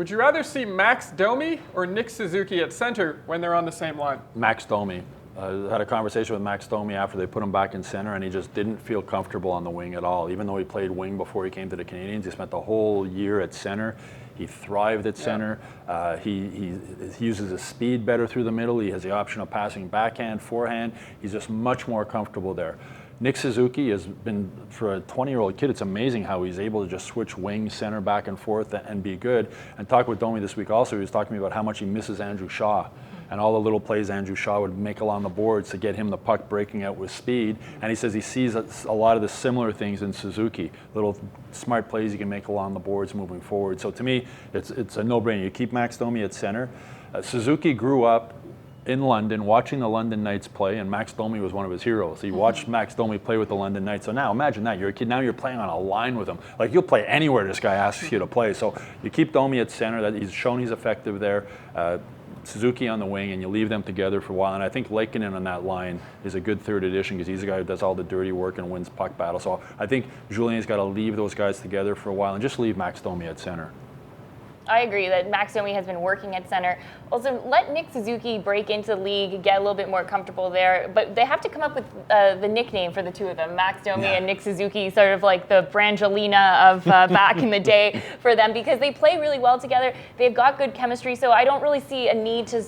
Would you rather see Max Domi or Nick Suzuki at center when they're on the same line? Max Domi. Had a conversation with Max Domi after they put him back in center, and he just didn't feel comfortable on the wing at all. Even though he played wing before he came to the Canadiens, he spent the whole year at center. He thrived at center. He uses his speed better through the middle. He has the option of passing backhand, forehand. He's just much more comfortable there. Nick Suzuki has been, for a 20-year-old kid, it's amazing how he's able to just switch wing, center, back and forth and be good. And talking with Domi this week also, he was talking to me about how much he misses Andrew Shaw and all the little plays Andrew Shaw would make along the boards to get him the puck breaking out with speed. And he says he sees a lot of the similar things in Suzuki, little smart plays he can make along the boards moving forward. So to me, it's a no-brainer. You keep Max Domi at center. Suzuki grew up in London, watching the London Knights play, and Max Domi was one of his heroes. He watched Max Domi play with the London Knights. So now imagine that, you're a kid, now you're playing on a line with him. Like, you'll play anywhere this guy asks you to play. So you keep Domi at center, that he's shown he's effective there. Suzuki on the wing, and you leave them together for a while. And I think Lankinen on that line is a good third addition because he's a guy who does all the dirty work and wins puck battles. So I think Julien's got to leave those guys together for a while and just leave Max Domi at center. I agree that Max Domi has been working at center. Also, let Nick Suzuki break into the league, get a little bit more comfortable there. But they have to come up with the nickname for the two of them, Max Domi and Nick Suzuki, sort of like the Brangelina of back in the day for them, because they play really well together. They've got good chemistry, so I don't really see a need to,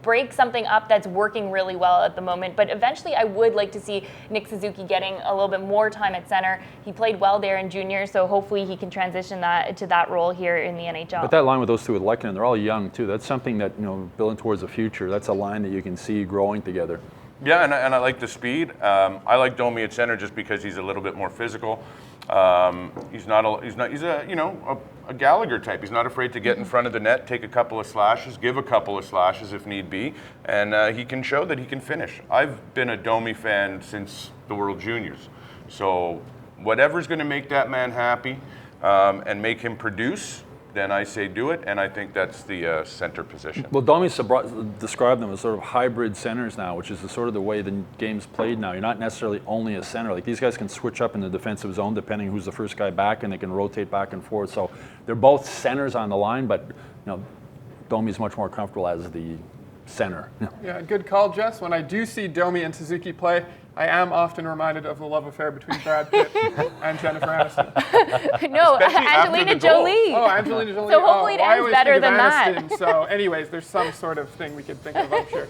break something up that's working really well at the moment. But eventually, I would like to see Nick Suzuki getting a little bit more time at center. He played well there in junior, so hopefully he can transition that to that role here in the NHL. But that line with those two with Lankinen, they're all young too. That's something that, building towards the future, that's a line that you can see growing together. Yeah, and I like the speed. I like Domi at center just because he's a little bit more physical. He's a Gallagher type. He's not afraid to get in front of the net, take a couple of slashes, give a couple of slashes if need be, and he can show that he can finish. I've been a Domi fan since the World Juniors, so whatever's going to make that man happy and make him produce, then I say do it, and I think that's the center position. Well, Domi's described them as sort of hybrid centers now, which is sort of the way the game's played now. You're not necessarily only a center. Like, these guys can switch up in the defensive zone depending who's the first guy back, and they can rotate back and forth. So they're both centers on the line, but Domi's much more comfortable as the center. Yeah, good call, Jess. When I do see Domi and Suzuki play, I am often reminded of the love affair between Brad Pitt and Jennifer Aniston. No, Angelina Jolie. Oh, Angelina Jolie. So hopefully it ends better than that. So anyways, there's some sort of thing we could think of, I'm sure.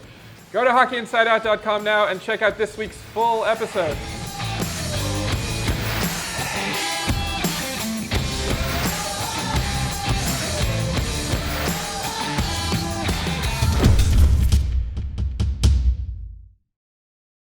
Go to hockeyinsideout.com now and check out this week's full episode.